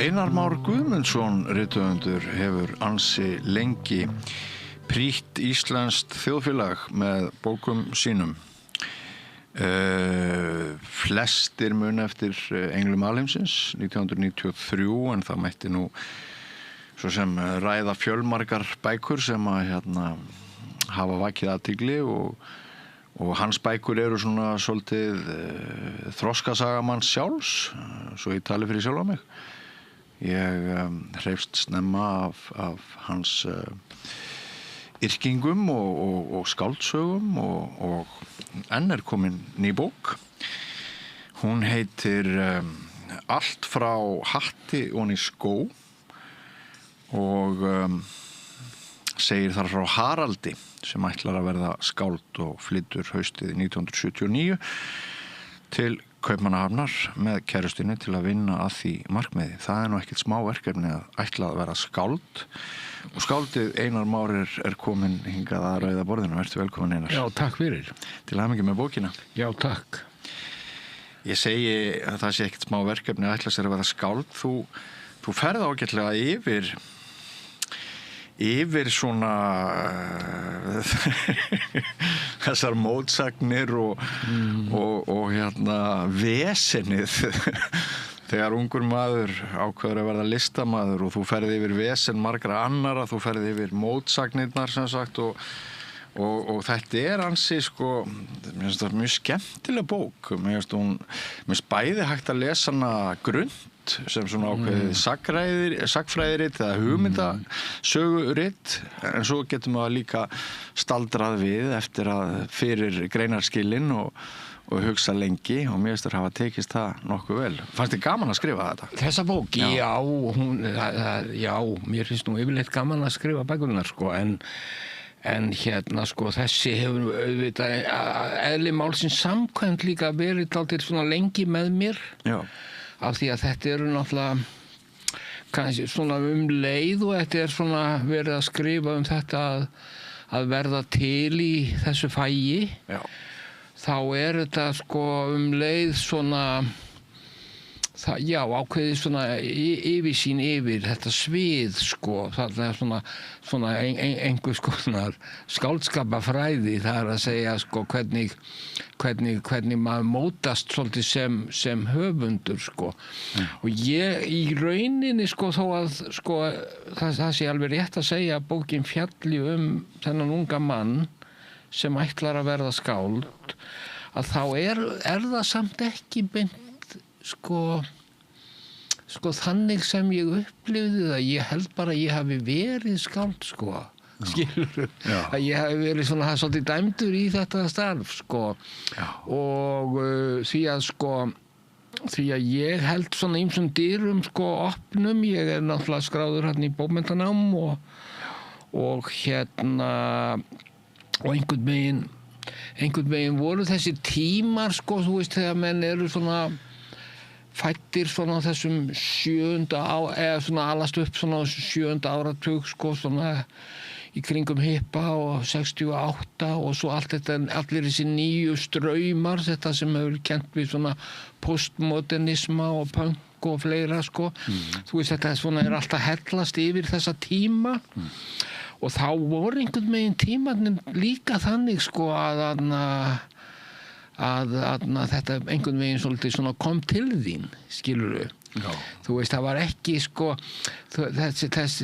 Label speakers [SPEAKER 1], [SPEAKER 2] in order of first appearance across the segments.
[SPEAKER 1] Einar Már Guðmundsson rithöfundur hefur ansi lengi prýtt íslenskt þjóðfélag með bókum sínum. Flestir mun eftir Englum alheimsins 1993, en það mætti nú svo sem ræða fjölmargar bækur sem að hafa vakið athygli og hans bækur eru svona svolítið þroskasaga manns sjálfs, svo ég tali fyrir sjálfa mig. Ég hreifst snemma af hans yrkingum og skáldsögum og enn komin ný bók. Hún heitir Allt frá hatti og í skó og segir þar frá Haraldi sem ætlar að verða skáld og flytur haustið 1979 til Kaupmannahafnar með kærustunni til að vinna að því markmiði. Það nú ekkert smá verkefni að ætla að vera skáld og skáldið Einar Már er komin hingað að rauða borðinu. Vertu velkomin, Einar.
[SPEAKER 2] Já, takk fyrir.
[SPEAKER 1] Til hamingju með bókina.
[SPEAKER 2] Já, takk.
[SPEAKER 1] Ég segi að það sé ekkert smá verkefni að ætla sér að vera skáld. Þú ferð ágætlega yfir svona þessar mótsagnir og vesenið þegar ungur maður ákveður að verða listamaður og þú ferð yfir vesen margra annara, þú ferð yfir mótsagnirnar sem sagt og þetta ansi mér finnst það mjög skemmtileg bók. Mér finnst bæði hægt að lesa hana grunnt sem svona ákveðið sagnfræðirit eða hugmyndasögurit, en svo getum við líka staldrað við eftir að fyrir greinarskilin og hugsa lengi og mér finnst þér hafa tekist það nokkuð vel. Fannst þér gaman að skrifa þetta?
[SPEAKER 2] Þessa bók? Já, mér finnst nú yfirleitt gaman að skrifa bækurnar en þessi hefur auðvitað eðli málsins samkvæmt líka verið dálítið svona lengi með mér. Já. Af því að þetta eru náttúrulega kannski svona leið og þetta svona verið að skrifa þetta að verða til í þessu fæi. Já. Þá þetta leið svona ákveðið svona yfirsýn yfir þetta svið það svona einhvers konar skáldskapafræði, það að segja hvernig maður mótast svolítið sem höfundur og ég í rauninni þó að það sé alveg rétt að segja að bókin fjalli þennan unga mann sem ætlar að verða skáld, að þá er það samt ekki beint þannig sem ég upplifði það. Ég held bara að ég hafi verið skáld skilurðu, að ég hafi verið svona svolítið dæmdur í þetta starf og því að ég held svona ýmsum dyrum opnum. Ég náttúrulega skráður í bókmenntanám og einhvern veginn voru þessi tímar þú veist, þegar menn eru svona fæddir svona á þessum eða svona alast upp svona á 7. áratug svona í kringum hippa og 68 og svo allir þessi nýju straumar, þetta sem hefur kennt við svona postmodernisma og punk og fleira þú veist, þetta svona alltaf hellast yfir þessa tíma og þá voru einhvern veginn tímarnir líka þannig að þetta einhvern veginn svolítið svona kom til þín, skilurðu. Þú veist, það var ekki þessi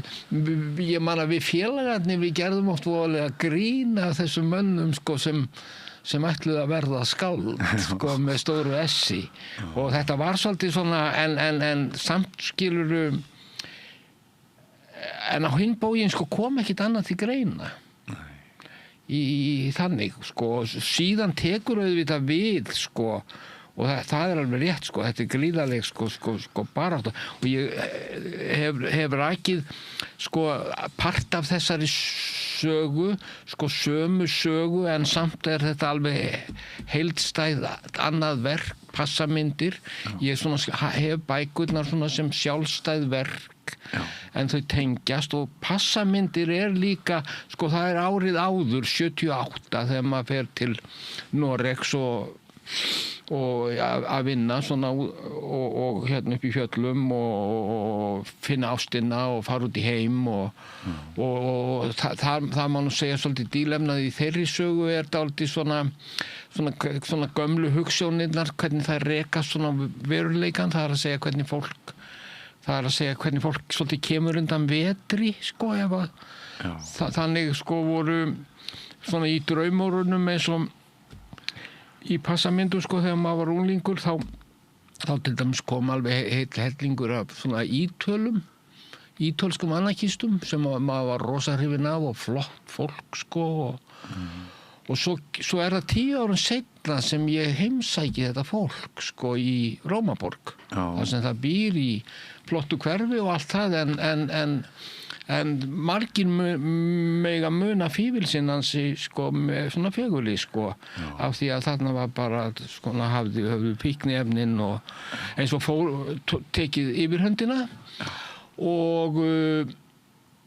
[SPEAKER 2] ég man að við félagarnir við gerðum oft voðalega grín af þessum mönnum sem ætluðu að verða skáld með stóru essi og þetta var svolítið svona en samt skilurðu en á hinn bóginn kom ekkit annað til greina í þannig síðan tekur auðvitað við og það alveg rétt þetta gríðarleg barátta og ég hef rakið part af þessari sögu sömu sögu en samt þetta alveg heildstæð annað verk, passamyndir. Ég hef bækurnar sem sjálfstæð verk en þau tengjast og passamyndir líka það árið áður 78 þegar maður fer til Noregs og að vinna svona og hérna upp í fjöllum og finna ástina og fara út í heim og það má nú segja svolítið dílefnað í þeirri sögu dálítið svona gömlu hugsjónirnar, hvernig það reka svona veruleikan, það að segja hvernig fólk svolítið kemur undan vetri, sko, þannig, sko, voru svona í draumórunum eins og í passamyndum, sko, þegar maður var unglingur, þá til dæmis kom alveg hellingur af svona ítölskum anarkistum sem maður var rosa hrifinn af og flott fólk, sko, og svo það 10 árum seinna sem ég heimsæki þetta fólk, sko, í Rómaborg, þar sem það býr í flottu hverfi og allt það, en margir mega muna fífilsinn hans, sko, með svona fegurli, sko, af því að þarna var bara, sko, höfðu fíkniefnin og eins og tekið yfirhöndina og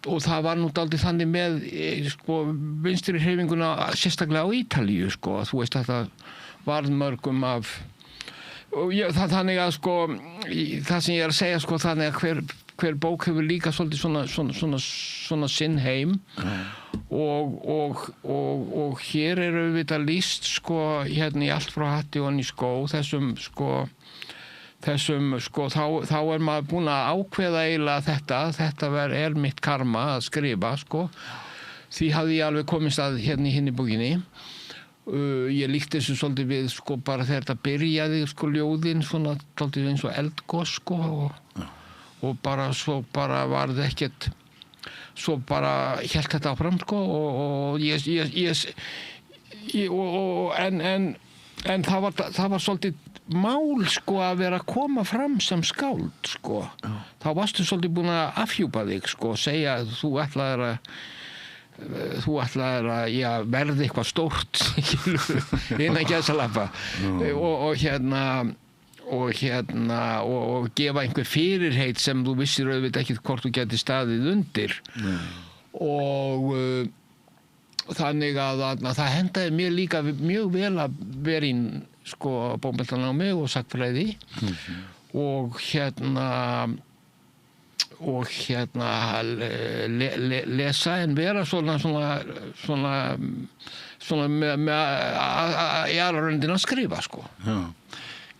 [SPEAKER 2] það var nú dálítið þannig með, sko, vinstri hreyfinguna sérstaklega á Ítalíu, sko, þú veist, þetta varð mörgum af, og þannig að, sko, það sem ég að segja, sko, þannig að hver bók hefur líka svolítið svona sinn heim og hér auðvitað lýst, sko, hérna í Allt frá hatti og í skó, þessum, sko, þá maður búinn að ákveða eiginlega þetta mitt karma að skrifa, sko, því hafði ég alveg komist að hérna í hinni bókinni. Ég líkti þessu svolítið við, sko, bara þegar þetta byrjaði, sko, ljóðin svona svolítið eins og eldgos, sko, og bara svo bara varð ekkert, svo bara hélt þetta áfram, sko, en það var svolítið mál, sko, að vera að koma fram sem skáld, sko. Þá varstu svolítið búin að afhjúpa þig, sko, segja að þú ætlaðir að verði eitthvað stórt innan gæsalappa og gefa einhver fyrirheit sem þú vissir auðvitað ekki hvort þú gæti staðið undir og þannig að það hendaði mér líka mjög vel að vera í, sko, bókmenntanámi og sagnfræði og lesa en vera svona með í aðra röndina að skrifa, sko.
[SPEAKER 1] Já.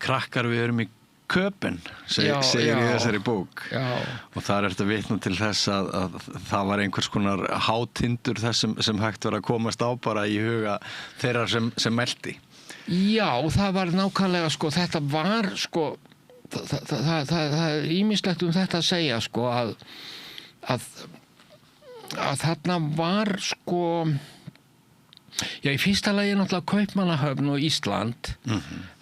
[SPEAKER 1] Krakkar, við erum í Köpen, segir í þessari bók.
[SPEAKER 2] Já.
[SPEAKER 1] Og þar ertu vitni til þess að það var einhvers konar hátindur þess sem hægt var að komast á bara í huga þeirra sem meldi.
[SPEAKER 2] Já, það var nákvæmlega, sko, þetta var, sko, það er ýmislegt þetta að segja, sko, að þarna var, sko, já, í fyrsta lagi náttúrulega Kaupmannahöfn og Ísland.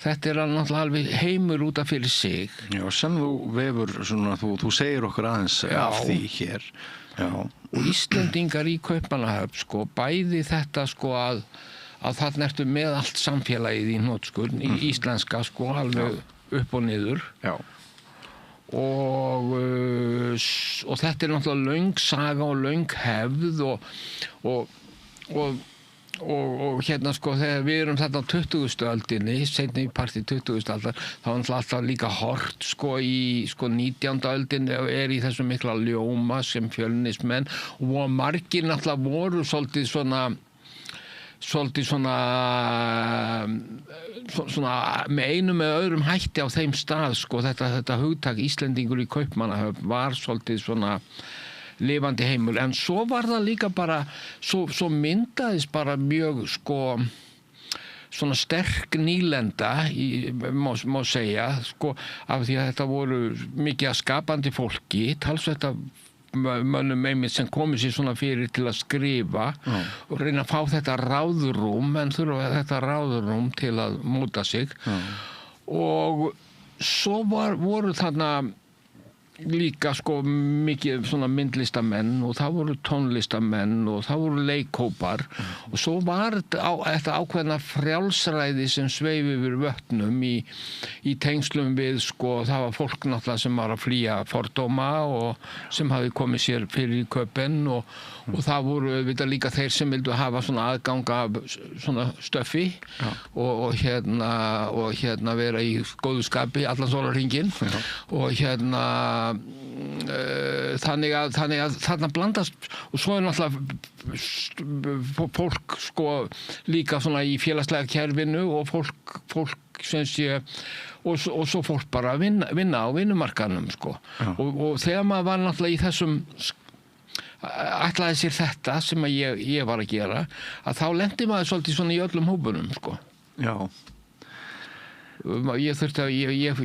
[SPEAKER 2] Þetta náttúrulega alveg heimur út af fyrir sig. Já,
[SPEAKER 1] sem þú vefur svona, þú segir okkur aðeins af því hér. Já.
[SPEAKER 2] Og Íslendingar í Kaupmannahöfn, sko, bæði þetta, sko, að þarna ertu með allt samfélagið í hnotskurn, í íslenska, sko, alveg upp og niður. Já. Og þetta náttúrulega löng saga og löng hefð og hérna, sko, þegar við erum þarna á 20. öldinni, seinni parti 20. aldar, þá alltaf líka hort, sko, í, sko, 19. öldinni í þessu mikla ljóma sem fjölnismenn og margir náttúrulega voru svolítið svona með einum eða öðrum hætti á þeim stað, sko, þetta hugtak Íslendingur í Kaupmannahöfn var svolítið svona lifandi heimur, en svo var það líka bara, svo myndaðist bara mjög, sko, svona sterk nýlenda, má segja, sko, af því að þetta voru mikið að skapandi fólki, talsvert af mönnum einmitt sem komið sér svona fyrir til að skrifa og reyna að fá þetta ráðrúm, en þurfa þetta ráðrúm til að móta sig og svo voru þarna líka sko mikið svona myndlistamenn og það voru tónlistamenn og það voru leikhópar og svo var þetta ákveðna frjálsræði sem sveif yfir vötnum í tengslum við sko, það var fólk náttúrulega sem var að flýja fordóma og sem hafði komið sér fyrir í Köben og það voru auðvitað líka þeir sem vildu hafa svona aðgang af svona stöffi og hérna vera í góðu skapi allan sólarhringinn og þannig að þarna blandast og svo náttúrulega fólk sko líka svona í félagslega kerfinu og fólk sem sé og svo fólk bara að vinna á vinnumarkaðnum sko og þegar maður var náttúrulega í þessum ætlaði sér þetta sem að ég var að gera að þá lendi maður svolítið svona í öllum hópunum sko.
[SPEAKER 1] Já.
[SPEAKER 2] Ég þurfti að ég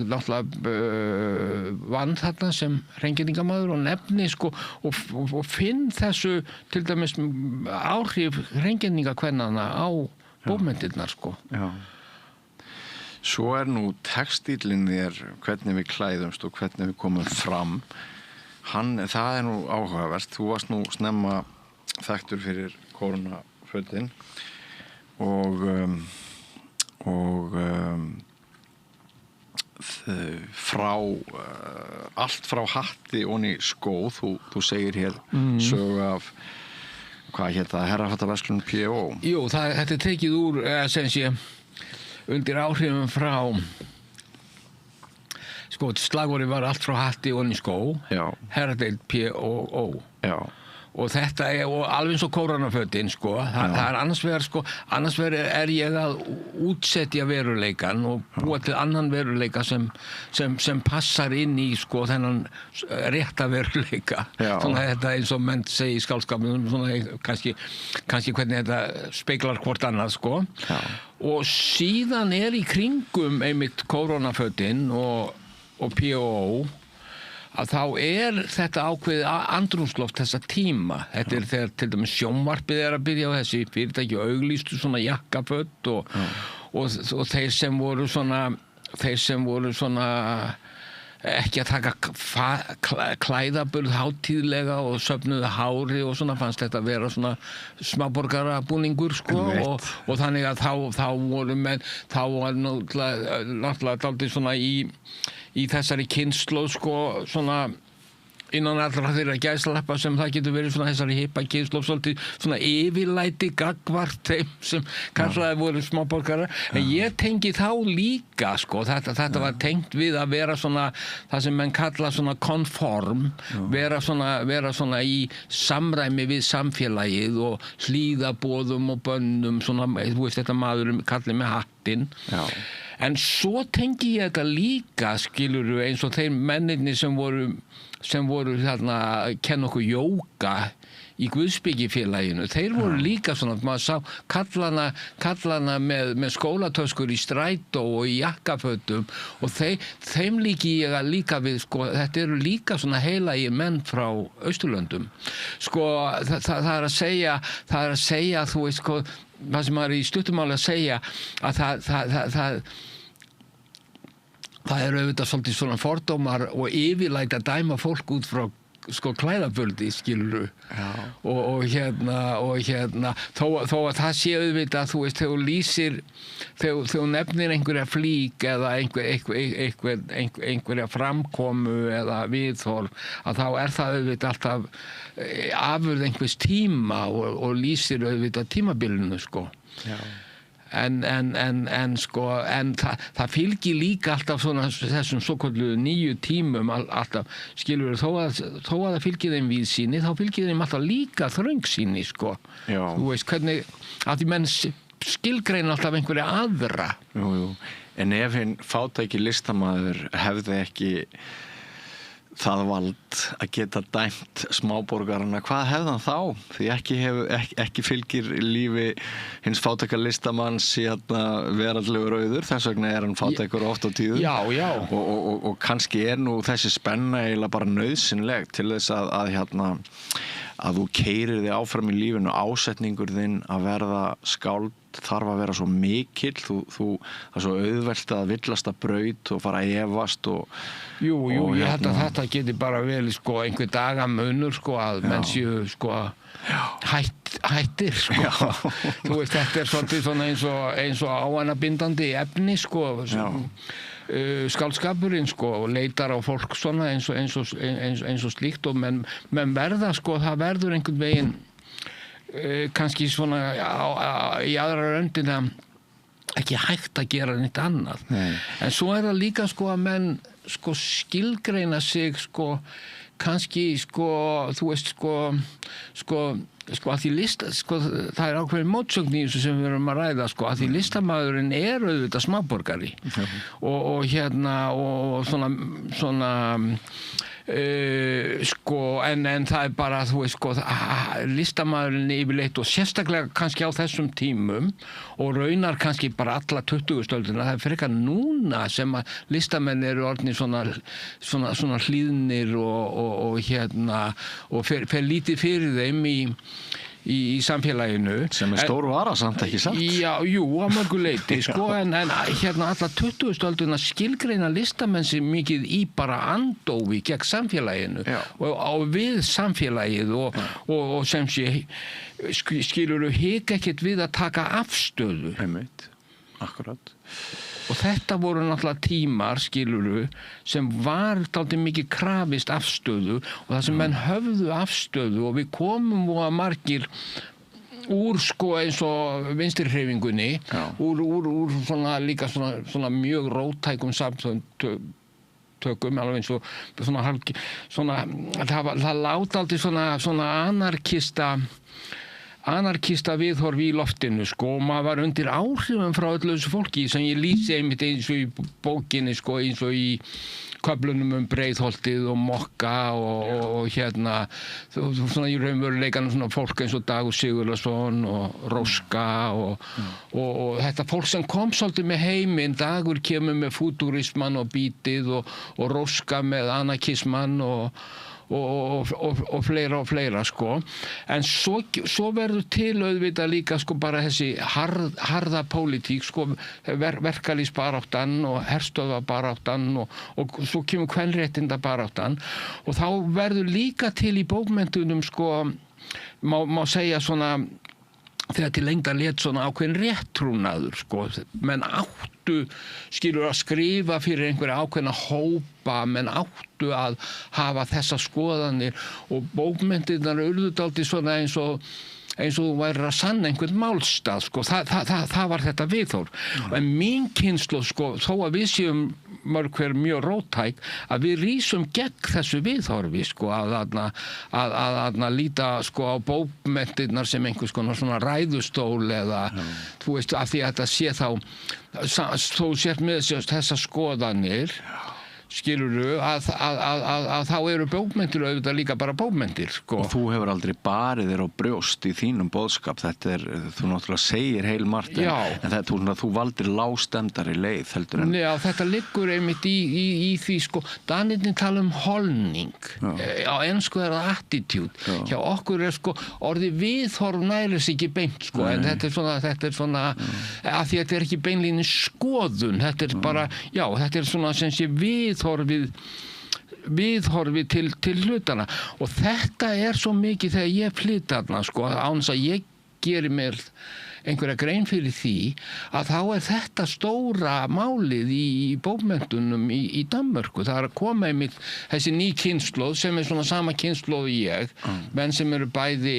[SPEAKER 2] náttúrulega vann þarna sem hreingerningamaður og nefni sko og finn þessu til dæmis áhrif hreingerningakvennanna á bókmenntirnar sko.
[SPEAKER 1] Já. Svo nú textíllinn þér hvernig við klæðumst og hvernig við komum fram það nú áhugavert. Þú varst nú snemma þekktur fyrir kórónafötin og allt frá hatti og í skó þú segir hér sögu af hvað hét það, herrafattaverslun P.O.
[SPEAKER 2] Jú, þetta tekið úr sem sé undir áhrifum frá sko, slagorðið var allt frá hatti og í skó herradeild P.O.
[SPEAKER 1] Já.
[SPEAKER 3] og þetta og alveg eins og kórónafötin sko, það annars vegar ég að útsetja veruleikan og búa til annan veruleika sem passar inn í sko þennan rétta veruleika. Svona þetta eins og menn segi í skáldskapnum, svona kannski hvernig þetta speglar hvort annað sko. Og síðan í kringum einmitt kórónafötin og P.O. að þá þetta ákveðið andrúmsloft þessa tíma. Þetta þegar til dæmis sjónvarpið að byrja á þessi fyrirtæki auglýstu svona jakkaföt og þeir sem voru svona ekki að taka klæðaburð hátíðlega og söfnuðu hári og svona fannst þetta vera svona smáborgarabúningur sko og þannig að þá voru menn, þá var náttúrulega dálítið svona í þessari kynslóð sko svona innan allra þeirra gæsalappa sem það getur verið svona þessari hippa kynslóð svolítið svona yfirlæti gagnvart þeim sem kallaði voru smáborgarar en ég tengi þá líka sko þetta var tengt við að vera svona það sem menn kalla svona konform vera svona í samræmi við samfélagið og hlýða boðum og bönnum svona þú veist þetta maður kallið með hattinn. En svo tengi ég þetta líka, skilurðu, eins og þeir mennirnir sem voru þarna að kenna okkur jóga í Guðsbyggifélaginu. Þeir voru líka svona, maður sá kallana með skólatöskur í strætó og í jakkafötum og þeim líki ég að líka við, sko, þetta eru líka svona heilagir menn frá Austurlöndum. Sko, það er að segja, þú veist, sko, það sem maður í stuttumáli að segja, að það auðvitað svolítið svona fordómar og yfirlæti að dæma fólk út frá sko klæðaburði, skilurðu. Og þó að það sé auðvitað, þú veist, þegar þú nefnir einhverja flík eða einhverja framkomu eða viðhorf, að þá það auðvitað alltaf afurð einhvers tíma og lýsir auðvitað tímabilinu, sko. En það fylgir líka alltaf svona þessum svokölluðu nýju tímum alltaf, skilur þó að það fylgir þeim víðsýni, þá fylgir þeim alltaf líka þröngsýni, sko. Þú veist hvernig, að því menn skilgreina alltaf einhverja aðra.
[SPEAKER 1] Jú. En ef hinn fátæki listamaður hefði ekki það vald að geta dæmt smáborgarana, hvað hefði hann þá? Því ekki fylgir lífi hins fátæka listamanns veraldlegur auður, þess vegna hann fátækur oft á tíðum.
[SPEAKER 2] Já.
[SPEAKER 1] Og kannski nú þessi spenna eiginlega bara nauðsynleg til þess að þú keyrir þig áfram í lífinu, ásetningur þinn að verða skáld kraft þarf að vera svo mikill, það er svo auðvelt að villast að braut og fara að efast
[SPEAKER 2] Jú, ég held að þetta geti bara vel sko einhver dagamunur sko að menn séu sko hættir sko. Þú veist, þetta svolítið svona eins og ávanabindandi efni sko, skáldskapurinn sko og leitar á fólk svona eins og slíkt og menn verða sko, það verður einhvern veginn kannski svona í aðra röndina ekki hægt að gera neitt annað. En svo það líka sko að menn sko skilgreina sig sko kannski sko þú veist sko að því það ákveðin mótsögn í þessu sem við erum að ræða sko að því listamaðurinn auðvitað smáborgari og svona sko en það bara þú veist sko listamaðurinn yfirleitt og sérstaklega kannski á þessum tímum og raunar kannski bara alla 20. öldina það frekar núna sem að listamenn eru orðnir svona hlýðnir og fer lítið fyrir þeim í samfélaginu
[SPEAKER 1] sem stór vara samt ekki satt
[SPEAKER 2] jú, á mörgu leyti sko, en alla 20. öldina skilgreina listamenn sem mikið í bara andófi gegn samfélaginu og við samfélagið og sem sé skilurðu hika ekkert við að taka afstöðu
[SPEAKER 1] akkurat
[SPEAKER 2] og þetta voru náttúrulega tímar skilurðu sem var dálítið mikið krafist afstöðu og það sem menn höfðu afstöðu og við komum og margir úr sko eins og vinstrihreyfingunni úr svona líka svona mjög róttækum samtökum alveg eins og svona það láta aldrei svona anarkista viðhorf í loftinu sko og maður var undir áhrifum frá öllu þessu fólki sem ég lýsi einmitt eins og í bókinni sko eins og í köflunum Breiðholtið og Mokka og svona í raunveruleikanum svona fólk eins og Dagur Sigurðarson og Róska og þetta fólk sem kom svolítið með heiminn Dagur kemur með fútúrisman og bítið og Róska með anarkisman og fleira sko en svo verður til auðvitað líka sko bara þessi harða pólitík sko verkalýðsbaráttan og herstöðvabaráttan og svo kemur kvenréttindabaráttan og þá verður líka til í bókmenntunum sko má segja svona þegar til lengdar lét svona ákveðin réttrúnaður sko menn áttu skilur að skrifa fyrir einhverja ákveðna hópa menn áttu að hafa þessa skoðanir og bókmenntirnar urðu dálítið svona eins og þú værir að sanna einhvern málstað sko það var þetta viðhorf en mín kynslóð sko þó að við séum mörg hver mjög róttæk að við rísum gegn þessu viðhorfi sko að líta sko á bókmenntirnar sem einhvers konar svona ræðustól eða þú veist af því að þetta sé þá sér með þessar skoðanir skilurðu að þá eru bókmenntir auðvitað líka bara bókmenntir sko.
[SPEAKER 1] Og þú hefur aldrei barið þér á brjóst í þínum boðskap þetta þú náttúrulega segir heilmargt en þú valdir lágstemmdari leið heldur en
[SPEAKER 2] Já, þetta liggur einmitt í því sko Danirnir tala holning á ensku það attitude hjá okkur sko orðið viðhorf næris ekki beint sko en þetta er svona að því að þetta er ekki beinlínis skoðun þetta bara, þetta er svona sem sé viðhorfi til hlutana og þetta er svo mikið þegar ég flyt þarna sko án þess að ég geri mér einhverja grein fyrir því að þá er þetta stóra málið í bókmenntunum í Danmörku það er að koma einmitt þessi ný kynslóð sem er svona sama kynslóð ég menn sem eru bæði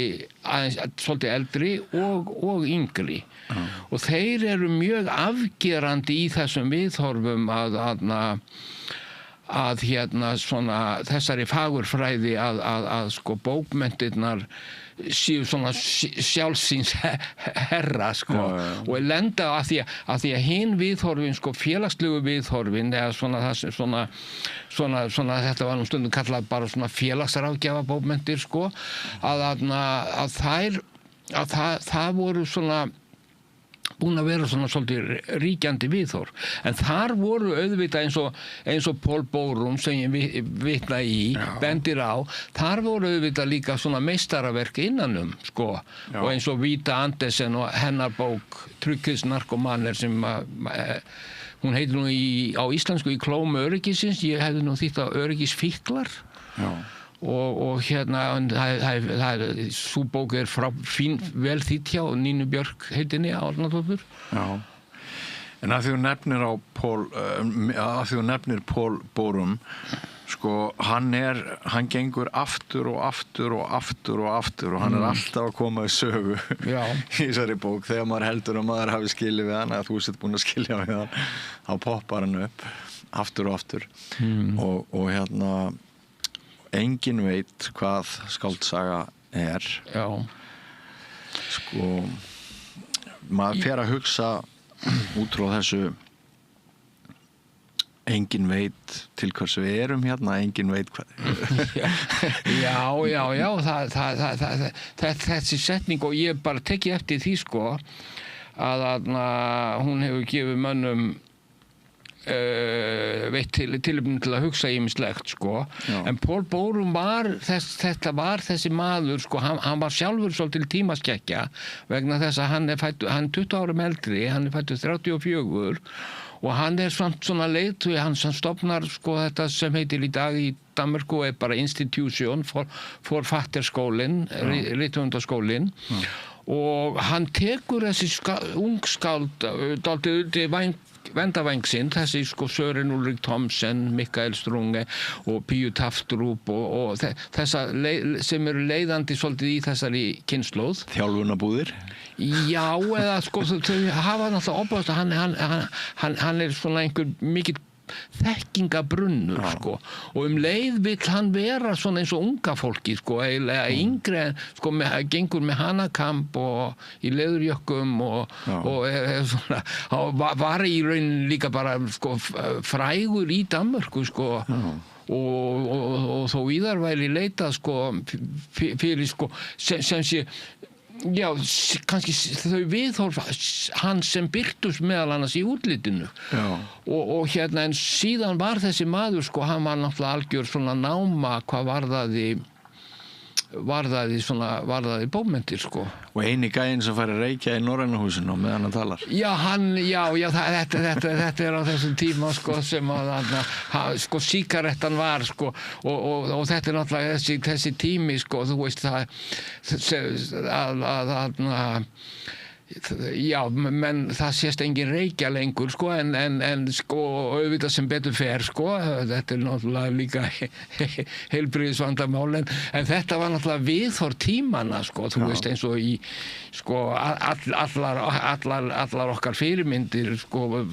[SPEAKER 2] svolítið eldri og yngri og þeir eru mjög afgerandi í þessum viðhorfum að svona þessari fagurfræði að sko bókmenntirnar séu svona sjálfsins herra sko og lenda að því að hinn viðhorfin sko félagslegu viðhorfin eða svona þetta var nú stundum kallað bara svona félagsráðgjafa bókmenntir sko að það voru svona
[SPEAKER 3] búin að vera svona svolítið ríkjandi viðhorf. En þar voru auðvitað eins og Paul Borum sem ég vitna í, bendir á, þar voru auðvitað líka svona meistaraverk innanum, sko. Og eins og Vita Andersen og hennar bók Trygghetsnarkomaner sem hún heitir nú á íslensku í klóm öryggisins, ég hefði nú þýtt á öryggisfíklar.
[SPEAKER 1] Já.
[SPEAKER 3] Og hérna sú bók fín vel þýtt hjá Nínu Björk heitinni Árnadóttur.
[SPEAKER 1] Já. En að því þú nefnir Paul Borum, sko, hann gengur aftur og aftur og aftur og aftur og hann alltaf að koma í sögu í þessari bók. Þegar maður heldur að maður hafi skilið við hann, að þú sett búin að skilja við hann, þá poppar hann upp aftur og aftur. Og hérna, enginn veit hvað skáldsaga er.
[SPEAKER 3] Já.
[SPEAKER 1] Sko, maður fer að hugsa út frá þessu enginn veit til hvers við erum hérna, enginn veit hvað.
[SPEAKER 3] Já, þessi setning og ég bara tekið eftir því, sko, að hún hefur gefið mönnum veitt tilefni til að hugsa ýmislegt, sko. En Paul Borum þetta var þessi maður, sko, hann var sjálfur svolítil tímaskekkja vegna þess að hann er 20 árum eldri, hann er fæddur 34 og hann er samt svona leiðtogi, hann stofnar, sko, þetta sem heitir í dag í Danmörku er bara Institution for Fatterskólinn, rithöfundaskólinn. Og hann tekur þessi ungskáld dálítið vendavæng sinn, þessi, sko, Søren Ulrik Thomsen, Mikael Strunge og Píu Taftrúp og þessa sem eru leiðandi svolítið í þessari kynslóð.
[SPEAKER 1] Þjálfunarbúðir?
[SPEAKER 3] Já, eða, sko, þau hafa náttúrulega opast að hann er svona einhver mikill þekkingabrunnur, sko, og leið vill hann vera svona eins og unga fólki, sko, eiginlega yngri en, sko, gengur með hanakamp og í leðurjökkum og svona, var í raunin líka bara, sko, frægur í Danmörku, sko, og þó víðar væri leitað, sko, fyrir, sko, sem sé já, kannski þau viðhorf hans sem birtust meðal annars í útlitinu og hérna en síðan var þessi maður, sko, hann var náttúrulega algjör svona náma hvað varðaði bókmenntir, sko. Og
[SPEAKER 1] eini gæinn sem fær að reykja í Norræna húsinu meðan hann talar.
[SPEAKER 3] Já, þetta er á þessum tíma, sko, sem að sko, sígarettan var, sko, og þetta er náttúrulega þessi tími, sko, þú veist já, menn það sést engin reykja lengur, sko, en sko, auðvitað sem betur fer, sko, þetta er náttúrulega líka heilbrigðisvandamál, en þetta var náttúrulega viðhorf tímanna, sko, þú veist, eins og í, sko, allar okkar fyrirmyndir, sko,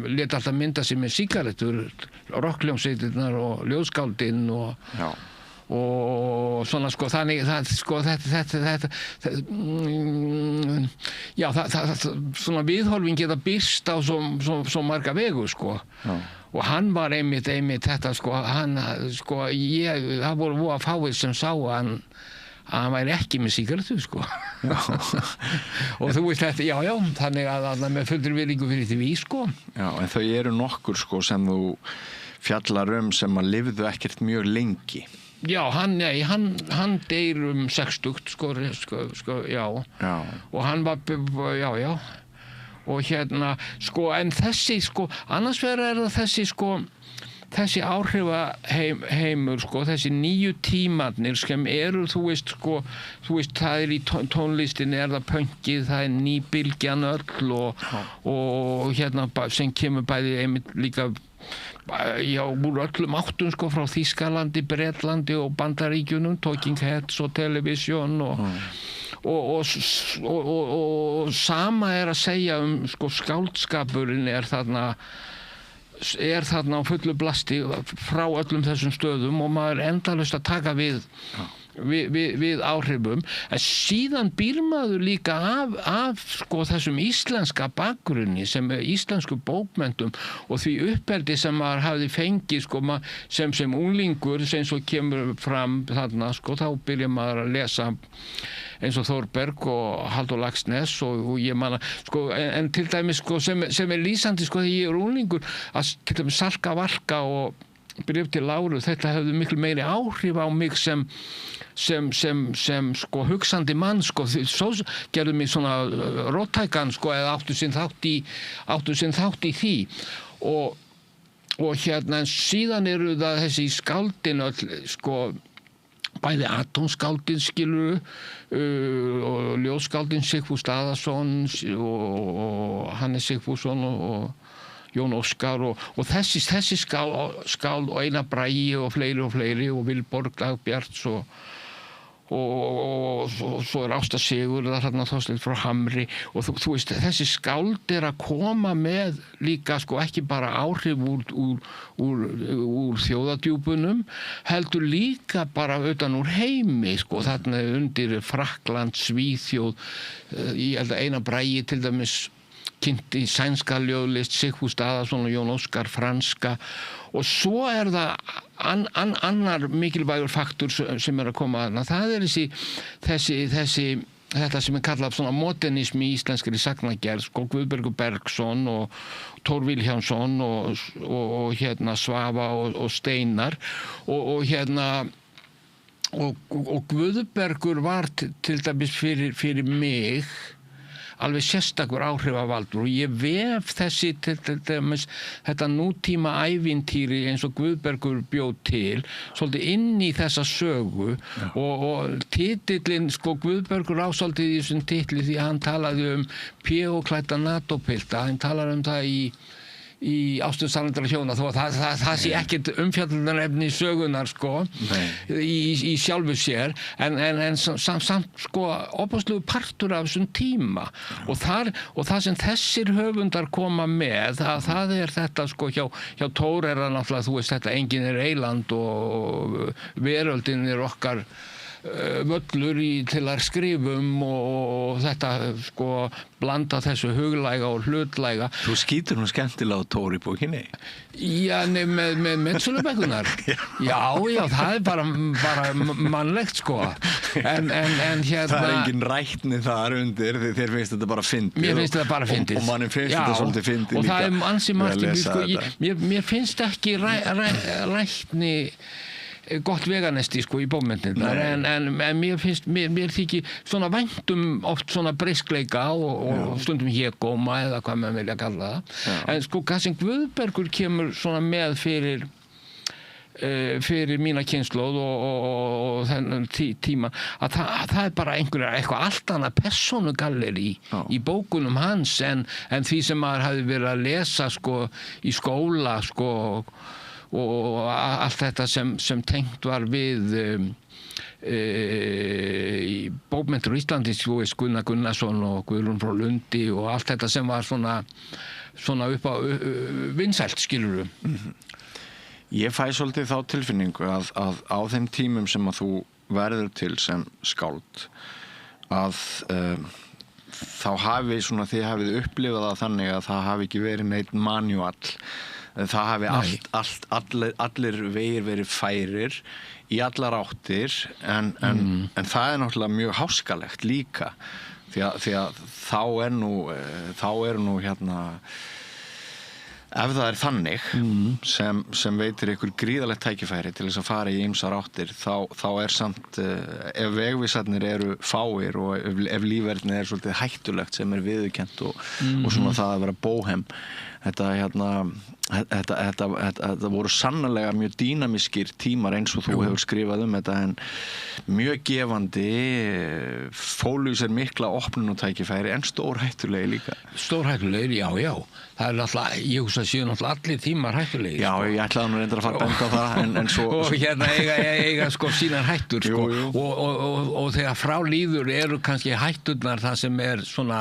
[SPEAKER 3] lét alltaf mynda sig með sígarettur, rockljómsveitirnar og ljóðskáldin og svona, sko, þannig sko, þetta já, svona viðhorfin geta birst á svo marga vegu, sko. Og hann var einmitt þetta, sko, sko, það voru voða fáir sem sá að hann væri ekki með sígarettu, sko. Og þú veist þetta, já, þannig að með fullri virðingu fyrir því, sko.
[SPEAKER 1] Já, en þau eru nokkur, sko, sem þú fjallar sem að lifðu ekkert mjög lengi.
[SPEAKER 3] Já, hann deyr 60, sko, já. Og hann var, já. Og hérna, sko, en þessi, sko, annars vegar það þessi, sko, þessi áhrifaheimur, sko, þessi nýju tímarnir sem eru, þú veist, það í tónlistinni það pönkið, það nýbylgjan öll og hérna sem kemur bæði einmitt líka já, úr öllum áttum, sko, frá Þýskalandi, Bretlandi og Bandaríkjunum, Talking Heads og Television og sama að segja sko, skáldskapurinn þarna á fullu blasti frá öllum þessum stöðum og maður endalaust að taka við
[SPEAKER 2] við áhrifum, en síðan býr maður líka af sko þessum íslenska bakgrunni sem íslensku bókmenntum og því uppeldi sem maður hafði fengið sko sem unglingur sem svo kemur fram þarna sko, þá byrjar maður að lesa eins og Þórberg og Halldór Laxness og ég manna sko, en til dæmis sko sem lýsandi sko þegar ég unglingur að til dæmis Salka Valka og Bréf til Láru, þetta hefði miklu meiri áhrif á mig sem sko hugsandi mann sko, svo gerðu mig svona róttækan sko eða áttu sinn þátt í því og hérna síðan eru það þessi skáldin öll sko bæði atómskáldin skilur og ljóskáldin Sigfús Daðason og Hannes Sigfússon og Jón Óskar og þessi skáld og Einar Bragi og fleiri og Vilborg Dagbjarts og svo Ásta Sigurðar þarna Þorsteinn frá Hamri og þú veist þessi skáld að koma með líka sko ekki bara áhrif úr þjóðadjúpunum heldur líka bara utan úr heimi sko þarna undir Frakkland, Svíþjóð ég held að Einar Bragi til dæmis kynnti sænska ljóðlist Sigfús Daðason og Jón Óskar franska og svo það annar mikilvægur faktor sem að koma þarna, það þetta sem kallað svona modernismi í íslenskri sagnagerð sko Guðbergur Bergsson og Thor Vilhjálmsson og hérna Svafa og Steinar og hérna og Guðbergur var til dæmis fyrir mig alveg sérstakur áhrifavaldur og ég vef þessi til dæmis þetta nútíma ævintýri eins og Guðbergur bjóð til svolítið inn í þessa sögu og titillinn sko Guðbergur svolítið í þessum titli því að hann talaði píóklædda NATO-pilta, hann talar það í Ástur Sannleikra hjóna þó að það sé ekkert umfjöllunarefni sögunar sko í sjálfu sér en samt sko opastlegu partur af þessum tíma og það sem þessir höfundar koma með það þetta sko hjá Thor það náttúrulega þú veist þetta enginn eyland og veröldin okkar völlur til að skrifum og þetta sko blanda þessu huglæga og hlutlæga.
[SPEAKER 1] Þú skýtur nú skemmtilega á Thor í bókinni.
[SPEAKER 2] Já, með metsölubækunar. Já, það bara mannlegt sko. En hérna
[SPEAKER 1] það engin rætni þar undir því þér finnst þetta bara fyndið.
[SPEAKER 2] Mér finnst þetta bara fyndið.
[SPEAKER 1] Og manni finnst þetta svolítið fyndið líka.
[SPEAKER 2] Og það ansi margt sko, mér finnst ekki rætni gott veganesti sko í bókmennirnar en mér þykir svona væntum oft svona briskleika og stundum hégóma eða hvað maður vilja kalla það en sko hvað sem Guðbergur kemur svona með fyrir mína kynslóð og þennan tíma að það bara eitthvað allt annað persónugalleri í bókunum hans en því sem maður hafði verið að lesa sko í skóla sko og allt þetta sem tengt var við í bókmenntir á Íslandi Gunnar Gunnarsson og Guðrún frá Lundi og allt þetta sem var svona upp á vinsælt skilurðu.
[SPEAKER 1] Ég fæ svolítið þá tilfinningu að á þeim tímum sem að þú verður til sem skáld að þá hafi svona þið hafið upplifað það þannig að það hafi ekki verið neitt manual það hafi allir vegir verið færir í allar áttir en það náttúrulega mjög háskalegt líka því að þá er nú hérna ef það er þannig sem veitir ykkur gríðalegt tækifæri til þess að fara í ýmsar áttir þá er samt ef vegvísarnir eru fáir og ef lífverðin er svolítið hættulegt sem er viðurkennt og svona það að vera bóhem þetta voru sannarlega mjög dýnamískir tímar eins og þú hefur skrifað þetta en mjög gefandi fólu í sér mikla opnun og tækifæri en stórhættulegi líka.
[SPEAKER 2] Stórhættulegi, já. Það er náttúrulega, ég hugsa að séu náttúrulega allir tímar hættulegi.
[SPEAKER 1] Já, ég ætlaði nú reyndar að fara að benda á það en svo
[SPEAKER 2] og hérna eiga sko sínar hættur sko
[SPEAKER 1] jú.
[SPEAKER 2] Og þegar frá líður eru kannski hætturnar það sem er svona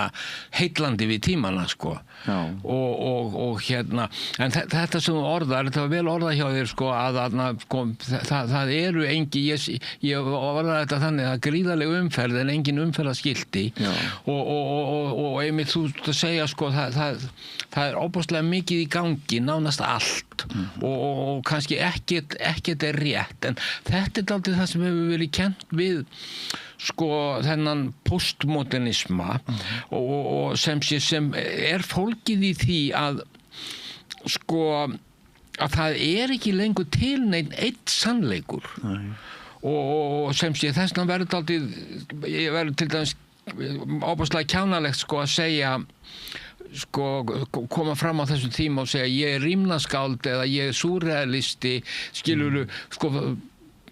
[SPEAKER 2] heitlandi við tímana sko.
[SPEAKER 1] Já.
[SPEAKER 2] Og
[SPEAKER 3] og hérna en þetta sem þú orðar, þetta var vel orðað hjá þér sko að sko, það eru ég orðaði þetta þannig að gríðarleg umferð en engin umferðarskilti og einmitt þú að segja sko það er óbúslega mikið í gangi, nánast allt og kannski ekkert er rétt en þetta er dálítið það sem hefur verið kennt við sko þennan postmodernisma og sem er fólkið í því að sko að það er ekki lengur til einn sannleikur og sem sé þessna verður dálítið ég verður til dæmis óbúslega kjánalegt sko að segja sko koma fram á þessum tíma og segja ég er rímnaskáld eða ég er súrrealisti skilurðu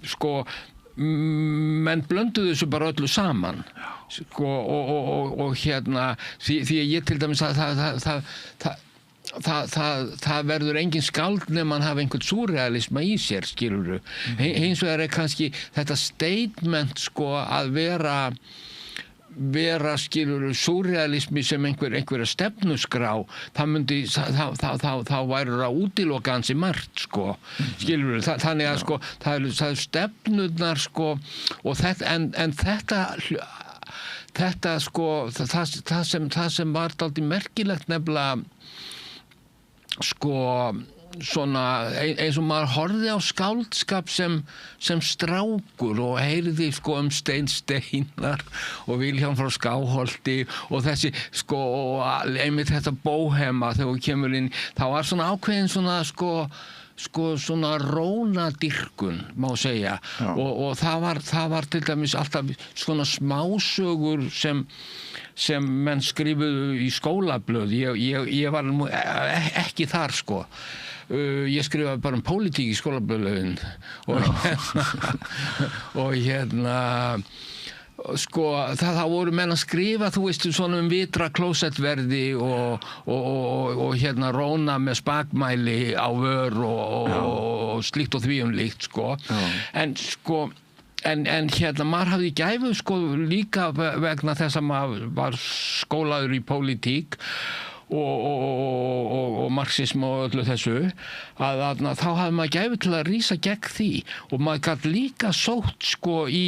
[SPEAKER 3] sko menn blönduðu þessu bara öllu saman sko, og hérna því ég til dæmis það verður engin skáld nema hann hafa einhvern súrrealisma í sér skilurðu hins vegar er kannski þetta statement sko að vera skilur súrrealismi sem einhverja stefnuskrá það myndi þá væri það útiloka ansi margt sko skilur þannig að sko það er stefnurnar sko og þetta en þetta sko það sem var dálítið merkilegt nefnilega sko svona eins og maður horfði á skáldskap sem strákur og heyrði sko Steinar og Vilhjálm frá Skáholti og þessi sko og einmitt þetta bóhema þegar þú kemur inn þá var svona ákveðin svona sko svona rónadýrkun má segja og það var til dæmis alltaf svona smásögur sem menn skrifuðu í skólablöð ég var ekki þar sko ég skrifaði bara pólitík í skólablöðin og hérna sko það voru menn að skrifa þú veist svona vitra klósettverði og hérna róna með spakmæli á vör og slíkt og því líkt sko en sko en hérna maður hafði gæfu sko líka vegna þess að maður var skólaður í pólitík og marxismu og öllu þessu að þá hafði maður gæfu til að rísa gegn því og maður gat líka sótt sko í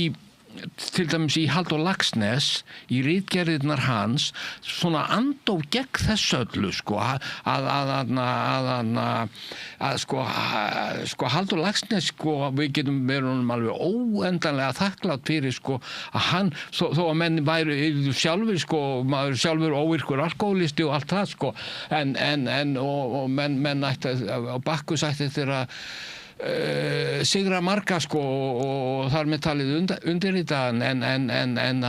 [SPEAKER 3] til dæmis í Halldór Laxness í ritgerðirnar hans svona andóf gegn þessu öllu sko að sko Halldór Laxness sko við getum verið alveg óendanlega þakklátt fyrir sko að hann þó að menn væri sjálfur sko maður sjálfur óvirkur alkohólisti og allt það sko en og menn ætti á Bakkus ætti þeirra sigra marga sko og þar með talið undirritaðan en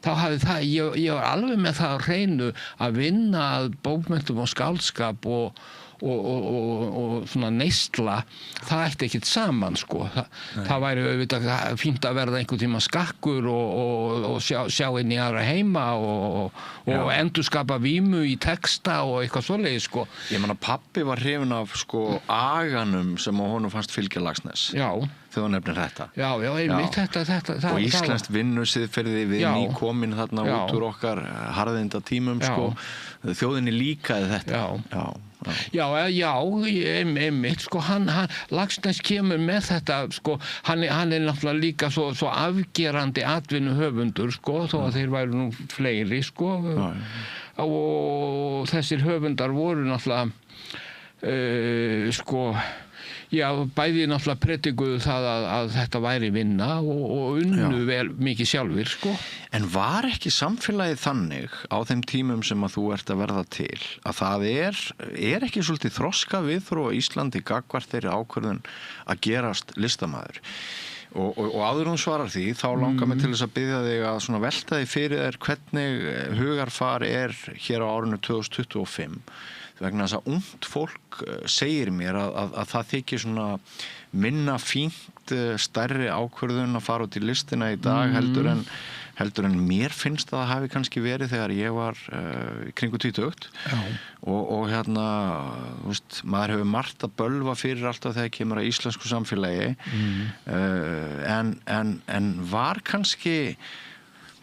[SPEAKER 3] þá hafði það ég var alveg með það á hreinu að vinna að bókmenntum og skáldskap og svona neysla það ætti ekkert saman sko það væri auðvitað fínt að verða einhvern tíma skakkur og sjá inn í aðra heima og endurskapa vímu í texta og eitthvað svoleiðis sko
[SPEAKER 1] ég meina pabbi var hrifinn af sko aganum sem á honum fannst fylgja Laxness þegar þú nefnir þetta
[SPEAKER 3] einmitt þetta
[SPEAKER 1] og íslenskt vinnusiðferði við nýkomin þarna út úr okkar harðinda tímum sko þjóðinni líkaði þetta
[SPEAKER 3] einmitt sko hann Laxness kemur með þetta sko hann er náttúrulega líka svo afgerandi atvinnuhöfundur sko þó að þeir væru nú fleiri sko og þessir höfundar voru náttúrulega sko bæði náttúrulega predikuðu það að þetta væri vinna og unnu vel mikið sjálfir sko.
[SPEAKER 1] En var ekki samfélagið þannig á þeim tímum sem að þú ert að verða til að það er ekki svolítið þroska viðþróa Íslandi gagnvart þeirri ákvörðun að gerast listamaður og áður hún svarar því þá langar mig til þess að biðja þig að svona velta því fyrir þér hvernig hugarfar er hér á árinu 2025 vegna þess að ungt fólk segir mér að það þykir svona minna fínt stærri ákvörðun að fara út í listina í dag heldur en mér finnst að það hafi kannski verið þegar ég var kringu 20 og hérna veist, maður hefur margt að bölva fyrir alltaf þegar kemur að íslensku samfélagi en var kannski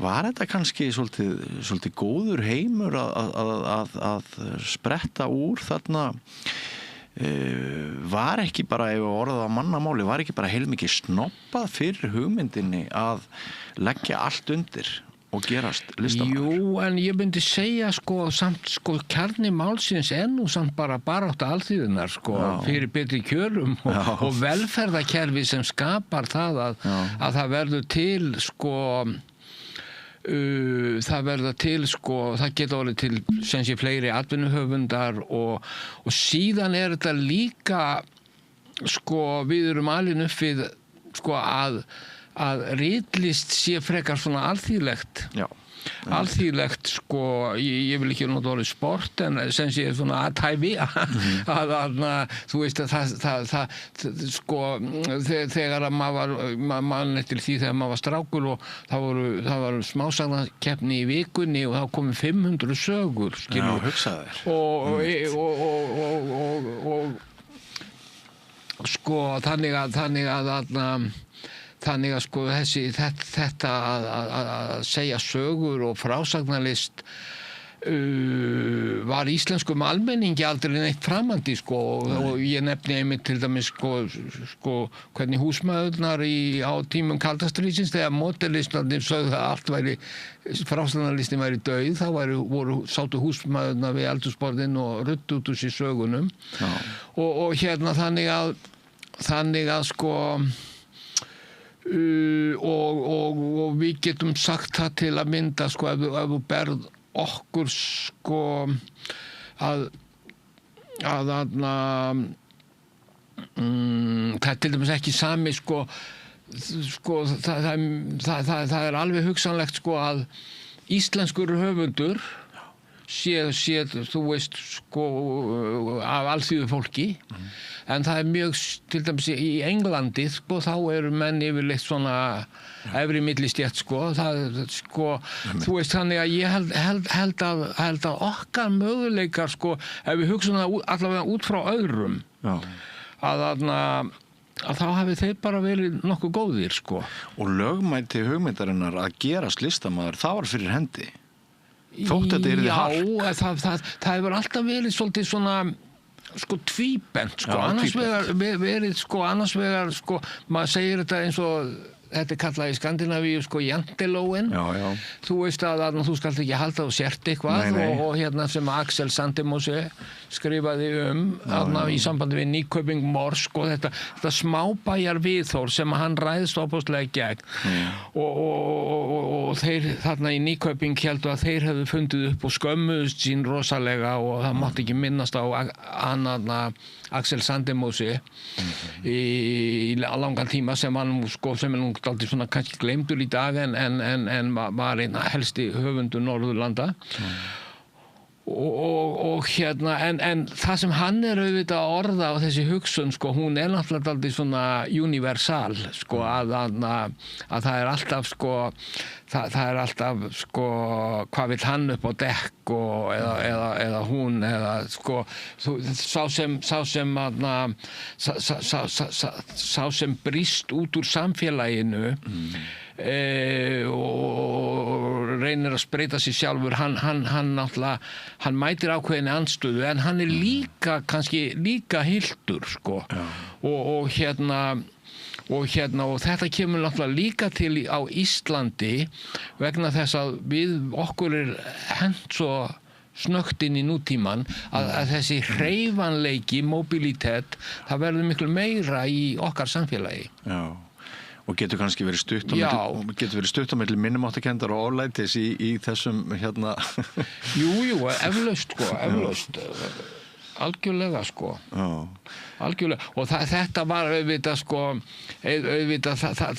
[SPEAKER 1] var þetta kannski svolítið góður heimur að spretta úr þarna var ekki bara, ef orðað á mannamáli, var ekki bara heilmikið snobbað fyrir hugmyndinni að leggja allt undir og gerast listamaður?
[SPEAKER 2] Jú, en ég myndi segja samt kjarni málsins nú samt bara baráttu alþýðunnar fyrir betri kjörum og velferðarkerfi sem skapar það að það verður til það geta orðið til sem sé fleiri atvinnuhöfundar og síðan þetta líka við erum alin upp við að ritlist sé frekar svona alþýðlegt. Já. Alþýðlegt ég vil ekki nota orðið sport en sem sé svona athæfi að þú veist að þegar að maður eftir því þegar maður var strákur og það var smásagnakeppni í vikunni og þá komu 500 sögur
[SPEAKER 1] Já, hugsaðu
[SPEAKER 2] þér Þannig að þetta að segja sögur og frásagnarlist var íslenskum almenningi aldrei neitt framandi og ég nefni einmitt til dæmis hvernig húsmæðurnar á tímum kalda stríðsins þegar módelistnarnir sögðu að allt væri frásagnarlistin væri dauð þá sátu húsmæðurnar við eldhúsborðin og ruddu út úr sér sögunum og hérna þannig að og við getum sagt það til að mynda ef þú berð okkur að það er til dæmis ekki sami það er alveg hugsanlegt að íslenskur höfundur sé þú veist af alþýðu fólki en það er mjög til dæmis í Englandi þá eru menn yfirleitt svona efri millistétt þú veist þannig að ég held að okkar möguleikar ef við hugsaum það allavega út frá öðrum að þá hafi þeir bara verið nokkuð góðir
[SPEAKER 1] og lögmæti hugmyndarinnar að gerast listamaður það var fyrir hendi þótt þetta yrði hark.
[SPEAKER 2] Já, það hefur alltaf verið svolítið svona tvíbent annars vegar maður segir þetta eins og þetta kallað í Skandinavíu jantelóin þú veist að þú skalt ekki halda og sért eitthvað og hérna sem Axel Sandemose skrifaði í sambandi við Nýköping Mors þetta smábæjar viðhorf sem hann ræðst opaslega gegn og þeir þarna í Nýköping héldu að þeir hefðu fundið upp og skömmuðust sín rosalega og það mátti ekki minnast á Axel Sandemose í langan tíma sem hann sem er nú aldrei svona kannski gleymdur í dag en var einn helsti höfundur Norðurlanda og hérna en það sem hann auðvitað að orða á þessi hugsun hún er náttúrulega aldrei svona universal að það er alltaf það er alltaf hvað vill hann upp á dekk eða hún eða sá sem brýst út úr samfélaginu og reynir að spreita sig sjálfur hann náttúrulega hann mætir ákveðinni andstöðu en hann er líka kannski líka hyltur og þetta kemur náttúrulega líka til á Íslandi vegna þess að okkur er hent svo snöggt inn í nútíman að þessi hreyfanleiki, mobilitet það verður miklu meira í okkar samfélagi
[SPEAKER 1] og getur kannski verið stutt á milli minnumáttakendar og oflætis í þessum hérna
[SPEAKER 2] Jú, eflaust algjörlega algjörlega og þetta var auðvitað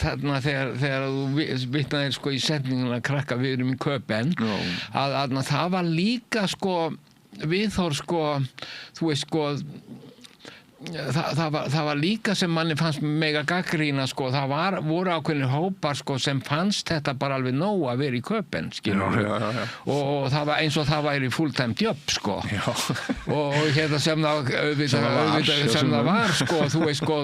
[SPEAKER 2] þarna þegar þú vitnaðir í setninguna krakka við erum í Köben að það var líka viðhorf þú veist það var líka sem manni fannst mega gagnrýna sko, voru ákveðnir hópar sko sem fannst þetta bara alveg nóg að vera í Köben skilur og það var eins og það væri full-time job sko og hérna sem það var sko, þú veist sko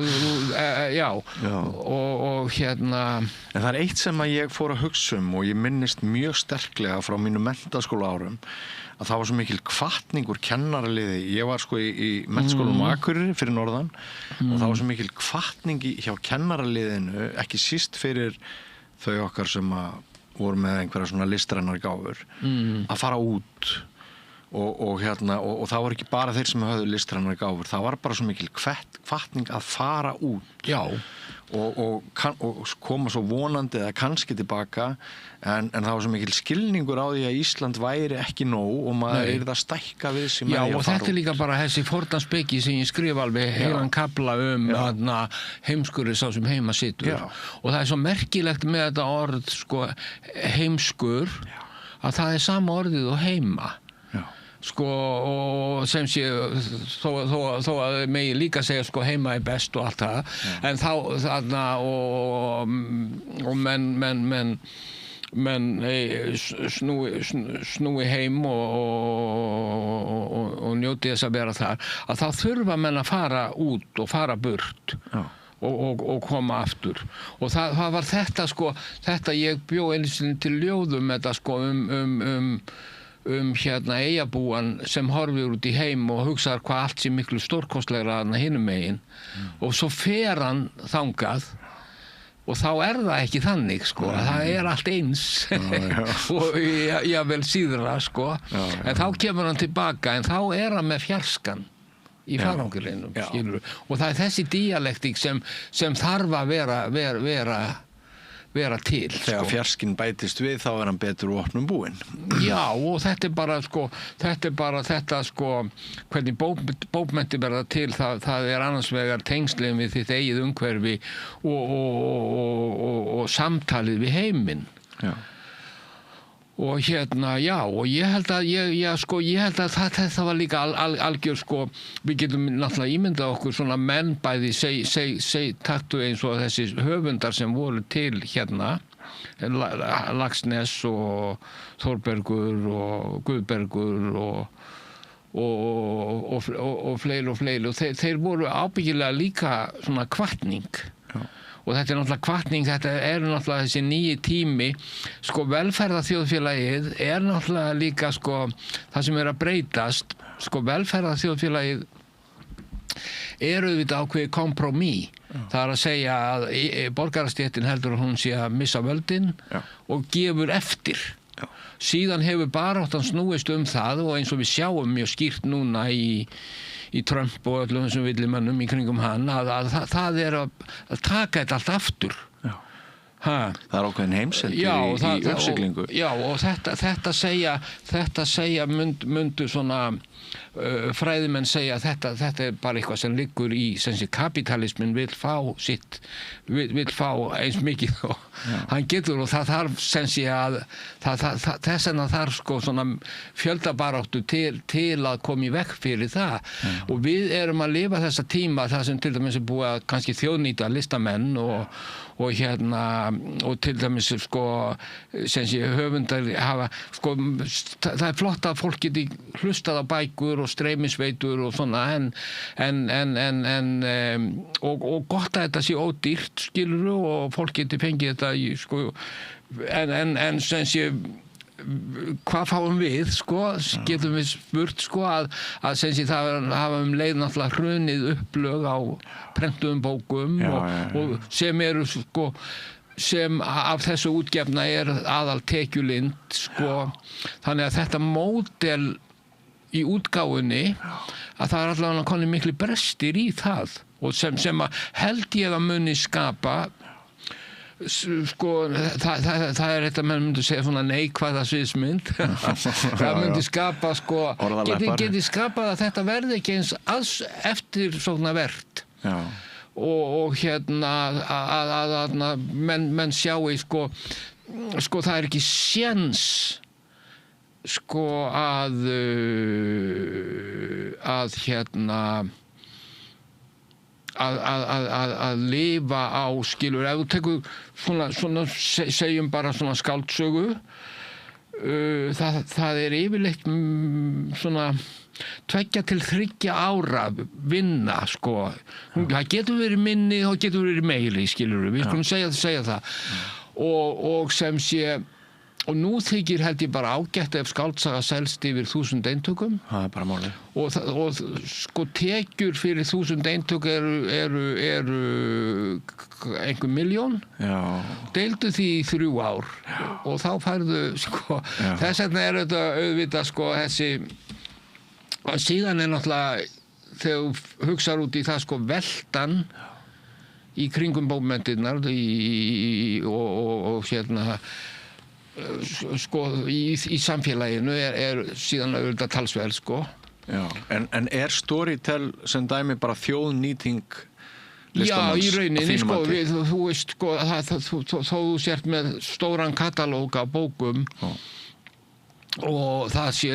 [SPEAKER 2] og hérna
[SPEAKER 1] en það eitt sem að ég fór að hugsa og ég minnist mjög sterklega frá mínu menntaskóla árum að það var svo mikil hvatningur kennaraliði. Ég var sko í menntaskólanum Akureyri fyrir norðan og það var svo mikil hvatning hjá kennaraliðinu, ekki síst fyrir þau okkar sem að voru með einhverja svona listrænar gáfur að fara út og það var ekki bara þeir sem höfðu listrænar gáfur, það var bara svo mikil hvatning að fara út.
[SPEAKER 2] Já.
[SPEAKER 1] Og koma svo vonandi eða kannski tilbaka en það var svo mikil skilningur á því að Ísland væri ekki nóg og maður yrði að stækka við sem
[SPEAKER 2] Já, og þetta líka bara þessi fornaspeki sem ég skrifa alveg heilan kafla heimskur sá sem heima situr og það er svo merkilegt með þetta orð sko, heimskur að það er sama orðið og heima sko og sem sé þó að megi líka segja sko heima er best og allt það en þá þarna og menn snúi heim og njóti þess að vera þar að þá þurfa menn að fara út og fara burt og koma aftur og það var þetta sko ég bjó einu sinni til ljóðum þetta sko hérna eyjabúan sem horfir út í heim og hugsar hvað allt sé miklu stórkostlegra hinum megin og svo fer hann þangað og þá er það ekki þannig sko það er allt eins og jafnvel síðra sko en þá kemur hann tilbaka en þá er hann með fjarskan í farangrinum skilur og það er þessi dialektík sem þarf að vera til
[SPEAKER 1] þegar fjarskinn bætist við þá er hann betur og opnum búinn
[SPEAKER 2] já og þetta er bara þetta sko hvernig bókmenntir verða til það er annars vegar tengslin við þitt eigið umhverfi og samtalið við heiminn og hérna og ég held að þetta var líka algjör sko við getum náttúrulega ímyndað okkur svona menn bæði taktu eins og þessi höfundar sem voru til hérna Laxness og Þórbergur og Guðbergur og fleiri og þeir voru ábyggilega líka svona hvatning og þetta er náttúrulega hvatning, þetta er náttúrulega þessi nýji tími, sko velferðarþjóðfélagið er náttúrulega líka sko það sem er að breytast, sko velferðarþjóðfélagið er auðvitað ákveðið kompromiss. Það er að segja að borgarastéttin heldur að hún sé að missa völdin og gefur eftir. Síðan hefur baráttan snúist það og eins og við sjáum mjög skýrt núna í Trump og öllum þessum villimönnum í kringum hann að það er að taka þetta allt aftur.
[SPEAKER 1] Það er ákveðin heimsendi í uppsiglingu.
[SPEAKER 2] Já, og þetta segja myndu svona fræðimenn segja að þetta er bara eitthvað sem liggur í sem sé kapitalismin vill fá eins mikið og hann getur og það þarf sem sé að þess vegna þarf sko svona fjöldabaráttu til að koma í veg fyrir það og við erum að lifa þessa tíma það sem til dæmis er búið að kannski þjóðnýta listamenn og hérna og til dæmis sko sem sé höfundar hafa sko það er flott að fólk geti hlustað á bækur og streymisveitur og svona og gott að þetta sé ódýrt skilur og fólk geti fengið þetta í sko en sem sé hvað fáum við sko getum við spurt sko að sem sé það hafa leið náttúrulega hrunið upplög á prentuðum bókum og sem eru sko sem af þessu útgefna er aðal tekjulind sko þannig að þetta módel í útgáfunni að það er allavega konið miklu brestir í það og sem að held ég að muni skapa sko það er þetta menn myndi segja svona neikvæða sviðsmynd það myndi skapa sko geti skapað að þetta verði ekki eins eftir svona vert og hérna að menn sjáu sko það er ekki séns sko að hérna að lifa á skilur, ef þú tekur svona segjum bara svona skáldsögu, það yfirleitt svona 2 til 3 ára vinna sko, það getur verið minni og getur verið meiri skilur, við skulum segja það og sem sé. Og nú þykir held ég bara ágætt ef skáldsaga selst yfir 1000 eintökum.
[SPEAKER 1] Það bara málið.
[SPEAKER 2] Og sko tekjur fyrir 1000 eintök eru einhver milljón.
[SPEAKER 1] Já. Deildu
[SPEAKER 2] því í 3 ár. Já. Og þá færðu sko, þess vegna þetta auðvitað sko þessi, og síðan náttúrulega þegar þú hugsar út í það sko veltan í kringum bókmenntirnar og hérna sko í samfélaginu síðan auðvitað talsverð sko.
[SPEAKER 1] Já, en Storytel sem dæmi bara þjóðnýting listamanns?
[SPEAKER 2] Já, í rauninni sko, þú veist sko þó þú sért með stóran katalóg af bókum og það sé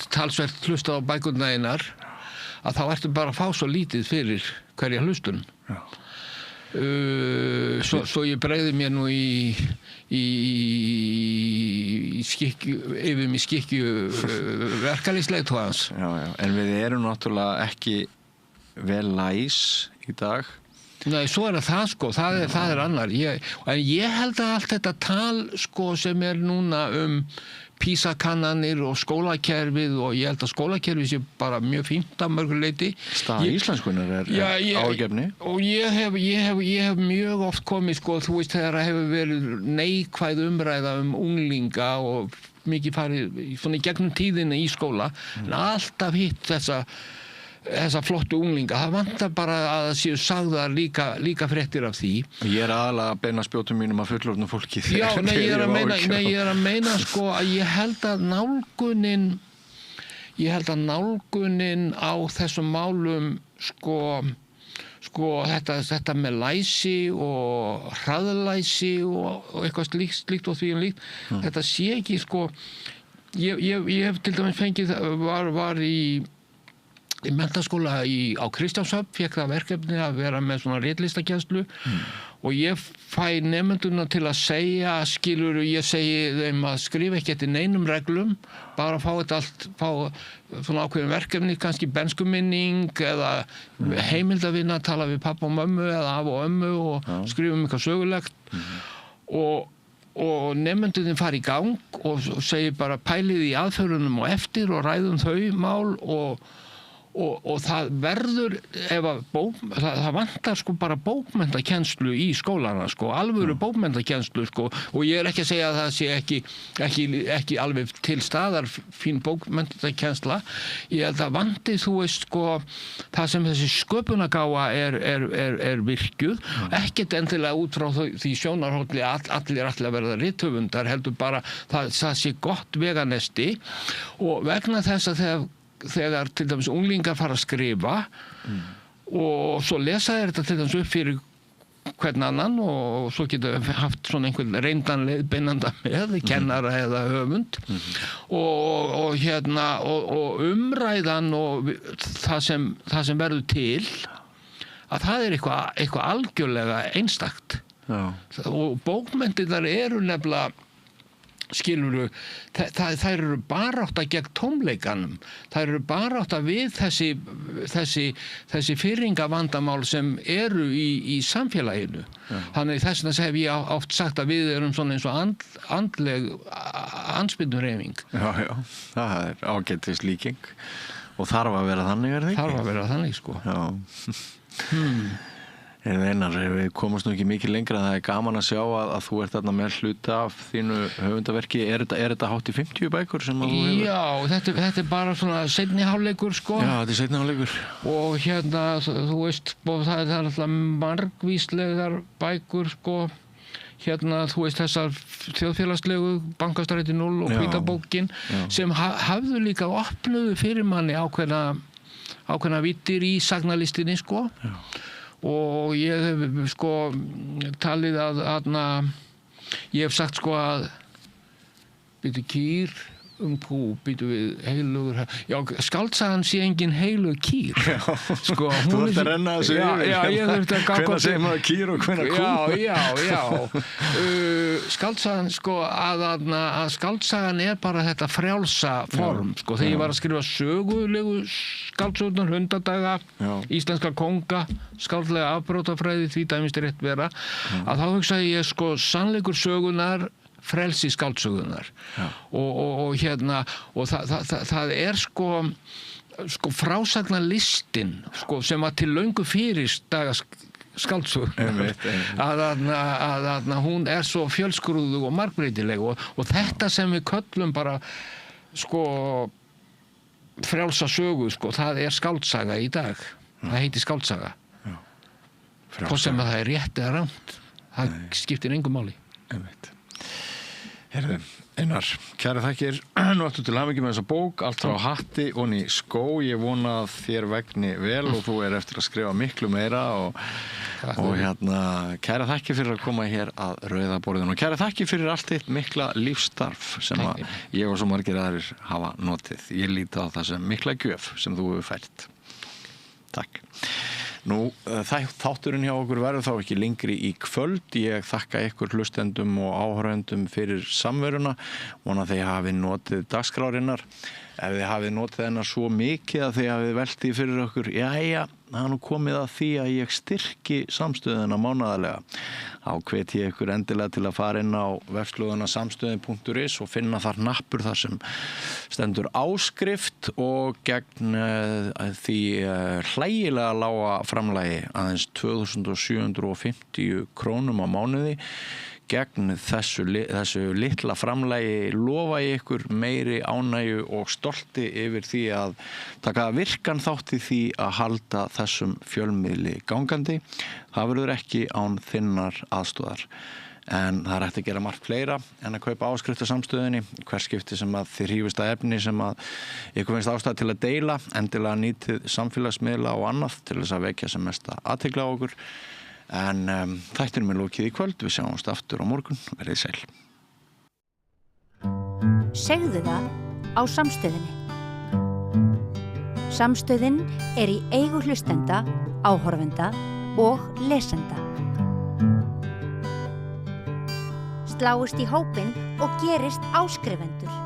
[SPEAKER 2] talsvert hlustað á bækurnar einar, að þá ertu bara að fá svo lítið fyrir hverja hlustun. Já. Svo ég bregði mér nú í skikju, yfir mig skikju verkalýðsleiðtogans.
[SPEAKER 1] Já, en við erum náttúrulega ekki vel læs í dag.
[SPEAKER 2] Nei, svo það sko, það er annar. En ég held að allt þetta tal sko sem núna PISA-kannanir og skólakerfið, og ég held að skólakerfið sé bara mjög fínt að mörgu leyti.
[SPEAKER 1] Staða íslenskunnar ágefni. Og ég hef mjög oft komið sko, þú veist, þegar það hefur verið neikvæð umræða unglinga og mikið farið svona í gegnum tíðina í skóla, en alltaf hitt þessa flottu unglinga, það vantar bara að það séu sagðar líka fréttir af því. Ég aðalega að beina spjótum mínum að fullorðnu fólki.
[SPEAKER 2] Já, ég er að meina sko að ég held að nálgunin á þessum málum sko þetta með læsi og hraðlæsi og eitthvað slíkt og því líkt, þetta sé ekki sko, ég hef til dæmis fengið, var í menntaskóla á Kristjánshöfn, fékk það verkefni að vera með svona ritlistakennslu og ég fæ nemendurna til að segja, ég segi þeim að skrifa ekki eftir neinum reglum, bara fá þetta allt, fá svona ákveðin verkefni, kannski bernskuminning eða heimildavinna, tala við pappa og mömmu eða afa og ömmu og skrifa eitthvað sögulegt og nemendurinn fara í gang og segi bara pælið í aðferðunum og eftir og ræðum þau mál og það verður það vantar sko bara bókmenntakennslu í skólana sko, alvöru bókmenntakennslu sko, og ég ekki að segja að það sé ekki alveg til staðar fín bókmenntakennsla, ég held að vanti þú veist sko, það sem þessi sköpunargáfa er virkjuð, ekkert endilega út frá því sjónarhóli allir að verða rithöfundar, heldur bara það sé gott veganesti og vegna þess að þegar til dæmis unglingar fara að skrifa og svo lesa þeir þetta til dæmis upp fyrir hvern annan og svo getur haft svona einhvern reyndan leiðbeinanda með, kennara eða höfund og umræðan og það sem verður til að það er eitthvað algjörlega einstakt. Já. Og bókmenntirnar eru nefnilega skilurðu, þær eru barátta gegn tómleikanum, þær eru barátta við þessi firringavandamál sem eru í samfélaginu. Þannig þess vegna hef ég oft sagt að við erum svona eins og andleg andspyrnuhreyfing.
[SPEAKER 1] Já, það er ágætis líking og þarf að vera þannig, er það ekki?
[SPEAKER 2] Þarf að vera þannig, sko.
[SPEAKER 1] Já. Einar, við komumst nú ekki mikið lengra, það er gaman að sjá að þú ert þarna með hluta af þínu höfundaverki. Er þetta hátt í 50 bækur sem að þú hefur?
[SPEAKER 2] Já, þetta er bara svona seinni hálfleikur sko.
[SPEAKER 1] Já, þetta er seinni hálfleikur.
[SPEAKER 2] Og þú veist, það er alltaf margvíslegar bækur sko. Þú veist, þessar þjóðfélagslegu Bankastræti 0 og Hvítabókin sem hafðu líka opnuðu fyrir manni ákveðna vittir í sagnalistinni sko. Já. Og ég hef sko talið að ég hef sagt sko að kýr pú, býtu við heilugur, já, skáldsagan sé engin heilug kýr sko,
[SPEAKER 1] Þú ert að renna þessu yfir.
[SPEAKER 2] já, ég þurfti að
[SPEAKER 1] Hvenær segir maður kýr og hvenær kú?
[SPEAKER 2] já skáldsagan sko að skáldsagan er bara þetta frjálsa form sko, þegar ég var að skrifa sögulegu skáldsögurnar, Hundadaga, Íslenska konga, skáldlega afbrótafræði, því dæmist rétt vera, að þá hugsaði ég sko sannleikur sögunar, frelsi skáldsögunar og það er sko frásagnarlistin sko, sem var til löngu fyrir daga skáldsögunar að hún er svo fjölskrúðug og margbreytileg og þetta sem við köllum bara sko frjálsa sögu sko, það er skáldsaga í dag, það heitir skáldsaga hvort sem að það er rétt eða rangt, það skiptir engu máli.
[SPEAKER 1] Heyrðu, Einar, kæra þakkir nú aftur til hamingju með þessa bók, allt frá hatti og í skó, ég vona að þér vegni vel og þú eftir að skrifa miklu meira og kæra þakkir fyrir að koma hér að Rauða borðinu og kæra þakkir fyrir allt þitt mikla lífsstarf sem að ég og svo margir aðrir hafa notið. Ég líti á það sem mikla gjöf sem þú hefur fært. Takk. Nú, þátturinn hjá okkur verður þá ekki lengri í kvöld. Ég þakka ykkur hlustendum og áhorfendum fyrir samveruna. Vona að þið hafið notið dagskrárinnar. Ef þið hafið notið hennar svo mikið að þið hafið velt því fyrir okkur, jæja, það er nú komið að því að ég styrki samstöðuna mánaðarlega. Þá hvet ég ykkur endilega til að fara inn á vefslóðuna samstöðin.is og finna þar hnappur þar sem stendur áskrift og gegn því hlægilega lága framlagi aðeins 2.750 krónum á mánuði. Gegn þessu litla framlagi lofa ég ykkur meiri ánægju og stolti yfir því að taka virkan þátt í því að halda þessum fjölmiðli gangandi. Það verður ekki án þinnar aðstoðar. En það er hægt að gera margt fleira en að kaupa áskrift á samstöðinni. Hvers skipti sem að þið hrífist að efni sem að ykkur finnst ástæða til að deila, endilega nýtið samfélagsmiðla og annað til þess að vekja sem mesta athygli á okkur. En þættinum lokið í kvöld, við sjáumst aftur á morgun, verið sæl.
[SPEAKER 4] Segðu það á Samstöðinni. Samstöðin er í eigu hlustenda, áhorfenda og lesenda. Sláist í hópinn og gerist áskrifendur.